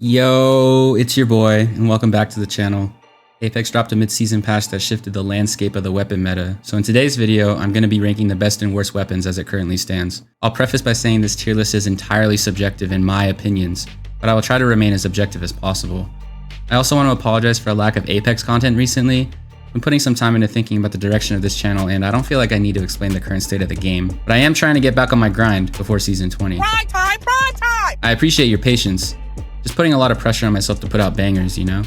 Yo, it's your boy, and welcome back to the channel. Apex dropped a mid-season patch that shifted the landscape of the weapon meta, so in today's video, I'm going to be ranking the best and worst weapons as it currently stands. I'll preface by saying this tier list is entirely subjective in my opinions, but I will try to remain as objective as possible. I also want to apologize for a lack of Apex content recently. I've been putting some time into thinking about the direction of this channel, and I don't feel like I need to explain the current state of the game, but I am trying to get back on my grind before Season 20. Prime time! I appreciate your patience. Just putting a lot of pressure on myself to put out bangers, you know?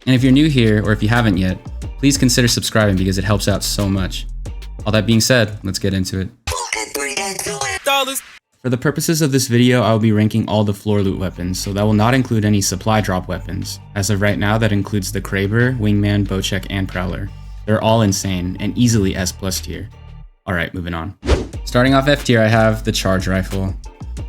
And if you're new here, or if you haven't yet, please consider subscribing because it helps out so much. All that being said, let's get into it. For the purposes of this video, I will be ranking all the floor loot weapons, so that will not include any supply drop weapons. As of right now, that includes the Kraber, Wingman, Bocek, and Prowler. They're all insane, and easily S+ tier. Alright, moving on. Starting off F tier, I have the Charge Rifle.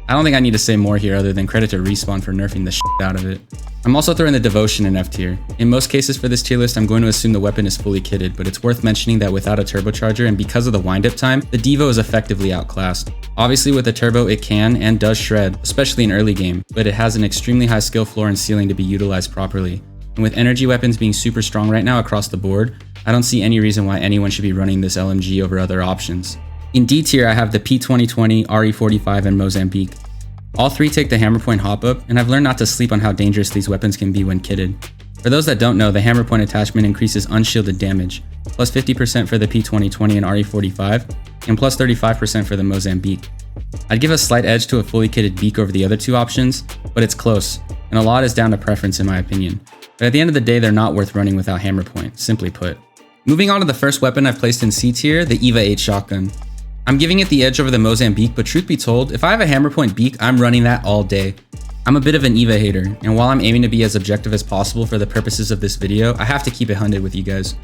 I don't think I need to say more here other than credit to Respawn for nerfing the shit out of it. I'm also throwing the Devotion in F tier. In most cases for this tier list, I'm going to assume the weapon is fully kitted, but it's worth mentioning that without a turbocharger and because of the wind-up time, the Devo is effectively outclassed. Obviously with a turbo it can and does shred, especially in early game, but it has an extremely high skill floor and ceiling to be utilized properly. And with energy weapons being super strong right now across the board, I don't see any reason why anyone should be running this LMG over other options. In D tier, I have the P2020, RE45, and Mozambique. All three take the hammer point hop up, and I've learned not to sleep on how dangerous these weapons can be when kitted. For those that don't know, the hammer point attachment increases unshielded damage, plus 50% for the P2020 and RE45, and plus 35% for the Mozambique. I'd give a slight edge to a fully kitted Beak over the other two options, but it's close, and a lot is down to preference in my opinion. But at the end of the day, they're not worth running without hammer point, simply put. Moving on to the first weapon I've placed in C tier, the EVA 8 shotgun. I'm giving it the edge over the Mozambique, but truth be told, if I have a hammer point Beak, I'm running that all day. I'm a bit of an EVA hater, and while I'm aiming to be as objective as possible for the purposes of this video, I have to keep it 100 with you guys.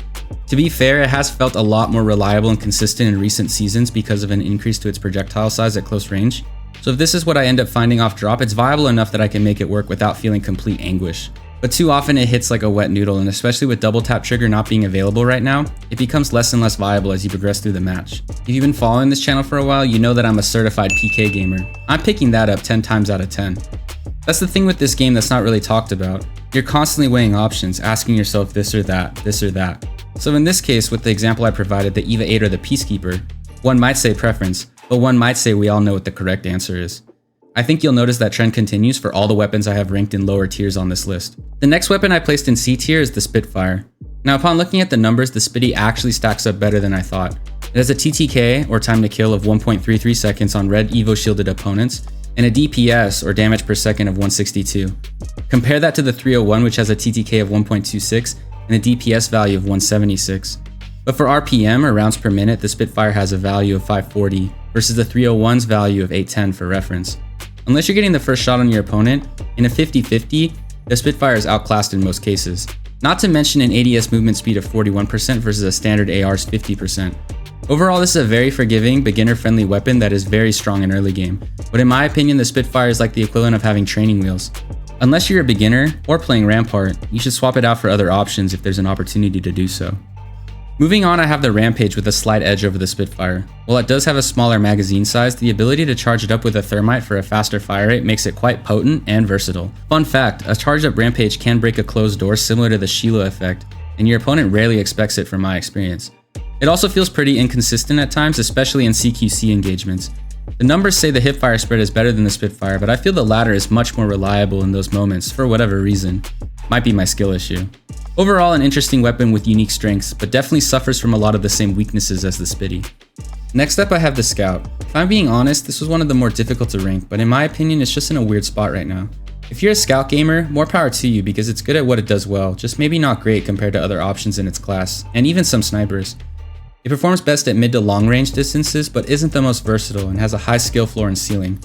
To be fair, it has felt a lot more reliable and consistent in recent seasons because of an increase to its projectile size at close range. So if this is what I end up finding off drop, it's viable enough that I can make it work without feeling complete anguish. But too often it hits like a wet noodle, and especially with double tap trigger not being available right now, it becomes less and less viable as you progress through the match. If you've been following this channel for a while, you know that I'm a certified PK gamer. I'm picking that up 10 times out of 10. That's the thing with this game that's not really talked about. You're constantly weighing options, asking yourself this or that, this or that. So in this case, with the example I provided, the EVA 8 or the Peacekeeper, one might say preference, but one might say we all know what the correct answer is. I think you'll notice that trend continues for all the weapons I have ranked in lower tiers on this list. The next weapon I placed in C tier is the Spitfire. Now upon looking at the numbers, the Spitty actually stacks up better than I thought. It has a TTK, or time to kill, of 1.33 seconds on red Evo shielded opponents, and a DPS, or damage per second, of 162. Compare that to the 301, which has a TTK of 1.26 and a DPS value of 176. But for RPM, or rounds per minute, the Spitfire has a value of 540 versus the 301's value of 810 for reference. Unless you're getting the first shot on your opponent, in a 50-50, the Spitfire is outclassed in most cases. Not to mention an ADS movement speed of 41% versus a standard AR's 50%. Overall, this is a very forgiving, beginner-friendly weapon that is very strong in early game, but in my opinion, the Spitfire is like the equivalent of having training wheels. Unless you're a beginner, or playing Rampart, you should swap it out for other options if there's an opportunity to do so. Moving on, I have the Rampage with a slight edge over the Spitfire. While it does have a smaller magazine size, the ability to charge it up with a thermite for a faster fire rate makes it quite potent and versatile. Fun fact, a charged up Rampage can break a closed door similar to the Shiloh effect, and your opponent rarely expects it from my experience. It also feels pretty inconsistent at times, especially in CQC engagements. The numbers say the hipfire spread is better than the Spitfire, but I feel the latter is much more reliable in those moments for whatever reason. Might be my skill issue. Overall, an interesting weapon with unique strengths, but definitely suffers from a lot of the same weaknesses as the Spitty. Next up, I have the Scout. If I'm being honest, this was one of the more difficult to rank, but in my opinion, it's just in a weird spot right now. If you're a Scout gamer, more power to you because it's good at what it does well, just maybe not great compared to other options in its class, and even some snipers. It performs best at mid to long range distances, but isn't the most versatile and has a high skill floor and ceiling.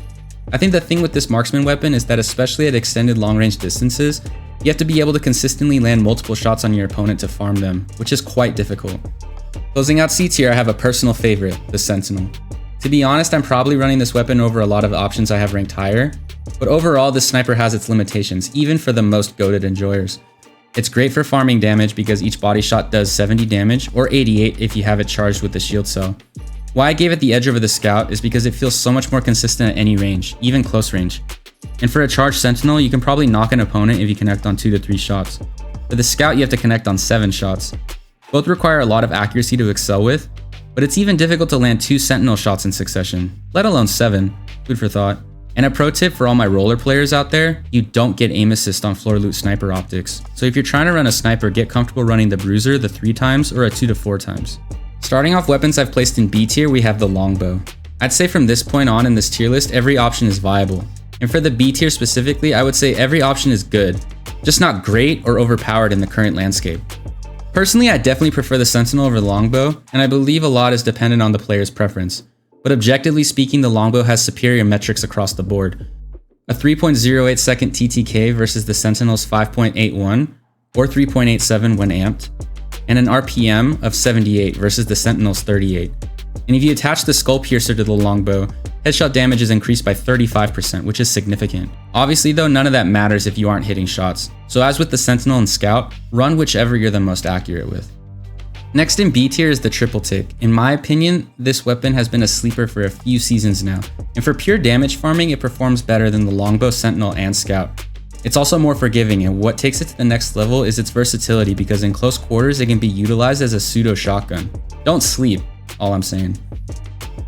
I think the thing with this marksman weapon is that especially at extended long range distances, you have to be able to consistently land multiple shots on your opponent to farm them, which is quite difficult. Closing out C tier, I have a personal favorite, the Sentinel. To be honest, I'm probably running this weapon over a lot of options I have ranked higher, but overall this sniper has its limitations, even for the most goated enjoyers. It's great for farming damage because each body shot does 70 damage, or 88 if you have it charged with the shield cell. Why I gave it the edge over the Scout is because it feels so much more consistent at any range, even close range. And for a charged sentinel, you can probably knock an opponent if you connect on 2 to 3 shots. For the scout, you have to connect on 7 shots. Both require a lot of accuracy to excel with, but it's even difficult to land 2 sentinel shots in succession, let alone 7. Food for thought. And a pro tip for all my roller players out there, you don't get aim assist on floor loot sniper optics. So if you're trying to run a sniper, get comfortable running the bruiser the 3 times or a 2 to 4 times. Starting off weapons I've placed in B tier, we have the longbow. I'd say from this point on in this tier list, every option is viable. And for the B tier specifically, I would say every option is good, just not great or overpowered in the current landscape. Personally, I definitely prefer the sentinel over the longbow, and I believe a lot is dependent on the player's preference. But objectively speaking, the longbow has superior metrics across the board. A 3.08 second TTK versus the sentinel's 5.81 or 3.87 when amped, and an RPM of 78 versus the sentinel's 38. And if you attach the skull piercer to the longbow, headshot damage is increased by 35%, which is significant. Obviously though, none of that matters if you aren't hitting shots. So as with the sentinel and scout, run whichever you're the most accurate with. Next in B tier is the triple tick. In my opinion, this weapon has been a sleeper for a few seasons now, and for pure damage farming, it performs better than the longbow, sentinel, and scout. It's also more forgiving, and what takes it to the next level is its versatility, because in close quarters, it can be utilized as a pseudo shotgun. Don't sleep, all I'm saying.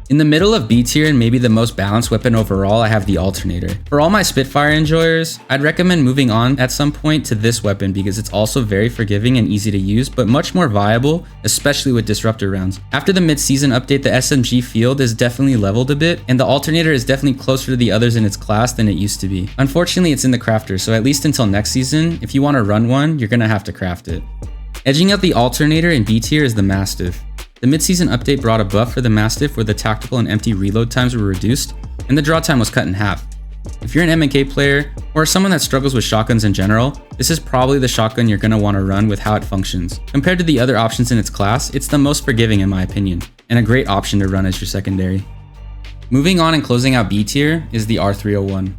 In the middle of B tier and maybe the most balanced weapon overall, I have the alternator. For all my Spitfire enjoyers, I'd recommend moving on at some point to this weapon because it's also very forgiving and easy to use, but much more viable, especially with disruptor rounds. After the mid-season update, the SMG field is definitely leveled a bit, and the alternator is definitely closer to the others in its class than it used to be. Unfortunately, it's in the crafter, so at least until next season, if you want to run one, you're gonna have to craft it. Edging out the alternator in B tier is the Mastiff. The mid-season update brought a buff for the Mastiff where the tactical and empty reload times were reduced, and the draw time was cut in half. If you're an M&K player, or someone that struggles with shotguns in general, this is probably the shotgun you're going to want to run with how it functions. Compared to the other options in its class, it's the most forgiving in my opinion, and a great option to run as your secondary. Moving on and closing out B tier is the R301.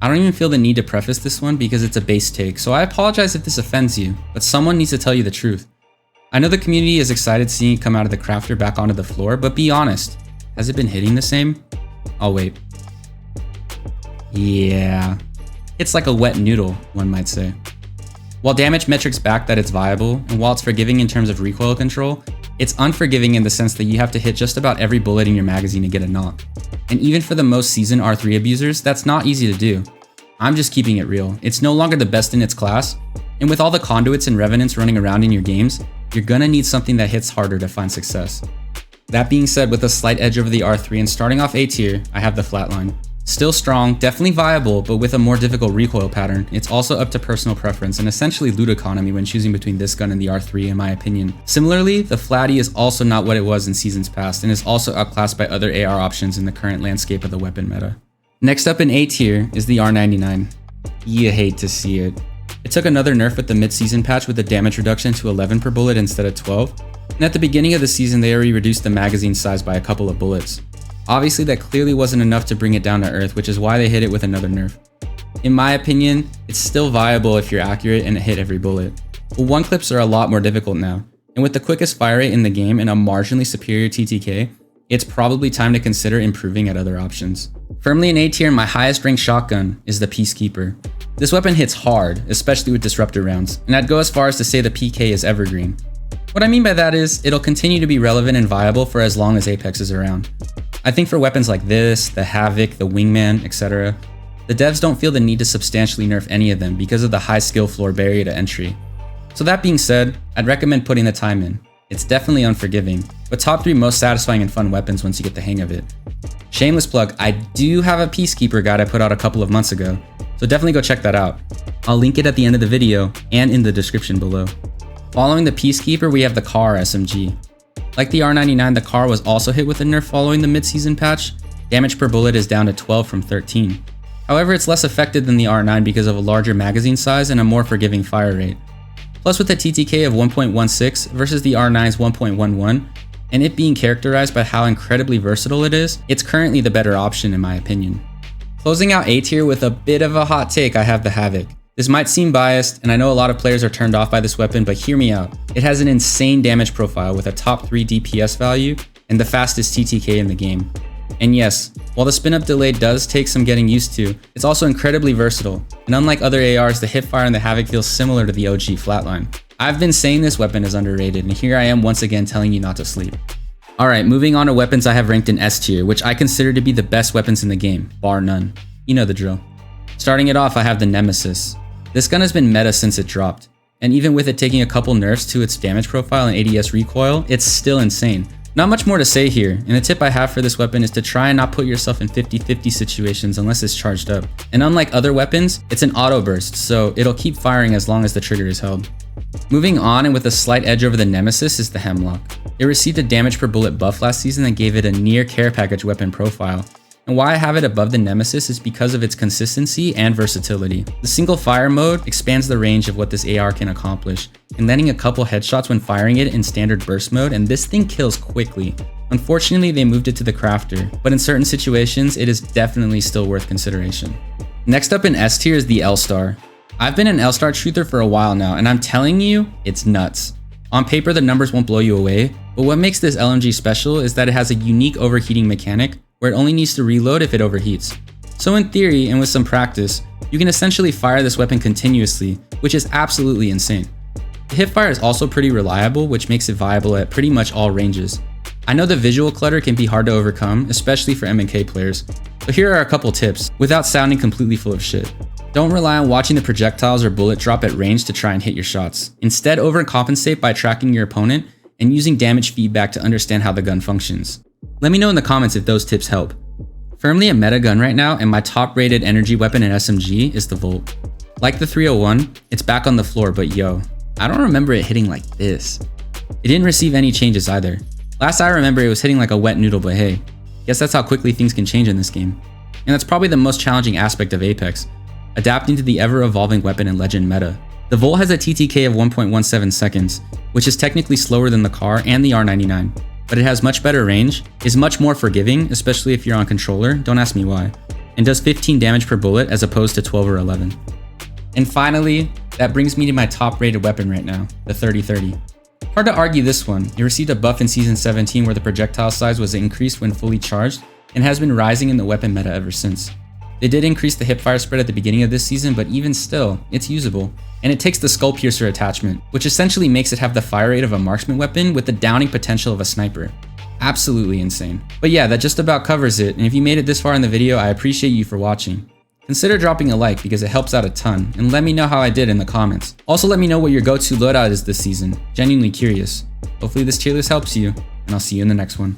I don't even feel the need to preface this one because it's a base take, so I apologize if this offends you, but someone needs to tell you the truth. I know the community is excited seeing it come out of the crafter back onto the floor, but be honest, has it been hitting the same? I'll wait. Yeah, it's like a wet noodle, one might say. While damage metrics back that it's viable, and while it's forgiving in terms of recoil control, it's unforgiving in the sense that you have to hit just about every bullet in your magazine to get a knock. And even for the most seasoned R3 abusers, that's not easy to do. I'm just keeping it real. It's no longer the best in its class, and with all the conduits and revenants running around in your games, you're gonna need something that hits harder to find success. That being said, with a slight edge over the R3 and starting off A tier, I have the Flatline. Still strong, definitely viable, but with a more difficult recoil pattern. It's also up to personal preference and essentially loot economy when choosing between this gun and the R3 in my opinion. Similarly, the Flatty is also not what it was in seasons past and is also outclassed by other AR options in the current landscape of the weapon meta. Next up in A tier is the R99. You hate to see it. It took another nerf with the mid-season patch with the damage reduction to 11 per bullet instead of 12, and at the beginning of the season they already reduced the magazine size by a couple of bullets. Obviously that clearly wasn't enough to bring it down to earth, which is why they hit it with another nerf. In my opinion, it's still viable if you're accurate and hit every bullet. But one clips are a lot more difficult now, and with the quickest fire rate in the game and a marginally superior TTK, it's probably time to consider improving at other options. Firmly in A tier, my highest ranked shotgun is the Peacekeeper. This weapon hits hard, especially with disruptor rounds, and I'd go as far as to say the PK is evergreen. What I mean by that is, it'll continue to be relevant and viable for as long as Apex is around. I think for weapons like this, the Havoc, the Wingman, etc., the devs don't feel the need to substantially nerf any of them because of the high skill floor barrier to entry. So that being said, I'd recommend putting the time in. It's definitely unforgiving, but top 3 most satisfying and fun weapons once you get the hang of it. Shameless plug, I do have a Peacekeeper guide I put out a couple of months ago, so definitely go check that out. I'll link it at the end of the video and in the description below. Following the Peacekeeper, we have the Car SMG. Like the R99, the Car was also hit with a nerf following the mid-season patch. Damage per bullet is down to 12 from 13. However, it's less effective than the R9 because of a larger magazine size and a more forgiving fire rate. Plus with a TTK of 1.16 versus the R9's 1.11, and it being characterized by how incredibly versatile it is, it's currently the better option in my opinion. Closing out A tier with a bit of a hot take, I have the Havoc. This might seem biased, and I know a lot of players are turned off by this weapon, but hear me out. It has an insane damage profile with a top 3 DPS value and the fastest TTK in the game. And yes, while the spin up delay does take some getting used to, it's also incredibly versatile, and unlike other ARs, the hipfire and the havoc feels similar to the OG flatline. I've been saying this weapon is underrated, and here I am once again telling you not to sleep. Alright, moving on to weapons I have ranked in S tier, which I consider to be the best weapons in the game, bar none. You know the drill. Starting it off, I have the Nemesis. This gun has been meta since it dropped, and even with it taking a couple nerfs to its damage profile and ADS recoil, it's still insane. Not much more to say here, and the tip I have for this weapon is to try and not put yourself in 50-50 situations unless it's charged up. And unlike other weapons, it's an auto burst, so it'll keep firing as long as the trigger is held. Moving on, and with a slight edge over the Nemesis, is the Hemlock. It received a damage per bullet buff last season that gave it a near care package weapon profile. And why I have it above the Nemesis is because of its consistency and versatility. The single fire mode expands the range of what this AR can accomplish, and landing a couple headshots when firing it in standard burst mode, and this thing kills quickly. Unfortunately, they moved it to the crafter, but in certain situations, it is definitely still worth consideration. Next up in S tier is the L-Star. I've been an L-Star truther for a while now, and I'm telling you, it's nuts. On paper, the numbers won't blow you away, but what makes this LMG special is that it has a unique overheating mechanic where it only needs to reload if it overheats. So in theory, and with some practice, you can essentially fire this weapon continuously, which is absolutely insane. The hipfire is also pretty reliable, which makes it viable at pretty much all ranges. I know the visual clutter can be hard to overcome, especially for M&K players, but here are a couple tips, without sounding completely full of shit. Don't rely on watching the projectiles or bullet drop at range to try and hit your shots. Instead, overcompensate by tracking your opponent and using damage feedback to understand how the gun functions. Let me know in the comments if those tips help. Firmly a meta gun right now, and my top rated energy weapon in SMG is the Volt. Like the 301, it's back on the floor, but yo, I don't remember it hitting like this. It didn't receive any changes either. Last I remember, it was hitting like a wet noodle, but hey, guess that's how quickly things can change in this game. And that's probably the most challenging aspect of Apex, adapting to the ever-evolving weapon and legend meta. The Volt has a TTK of 1.17 seconds, which is technically slower than the CAR and the R99, but it has much better range, is much more forgiving, especially if you're on controller, don't ask me why, and does 15 damage per bullet as opposed to 12 or 11. And finally, that brings me to my top rated weapon right now, the 3030. Hard to argue this one. It received a buff in Season 17 where the projectile size was increased when fully charged, and has been rising in the weapon meta ever since. They did increase the hipfire spread at the beginning of this season, but even still, it's usable. And it takes the skull piercer attachment, which essentially makes it have the fire rate of a marksman weapon with the downing potential of a sniper. Absolutely insane. But yeah, that just about covers it, and if you made it this far in the video, I appreciate you for watching. Consider dropping a like because it helps out a ton, and let me know how I did in the comments. Also let me know what your go-to loadout is this season. Genuinely curious. Hopefully this tier list helps you, and I'll see you in the next one.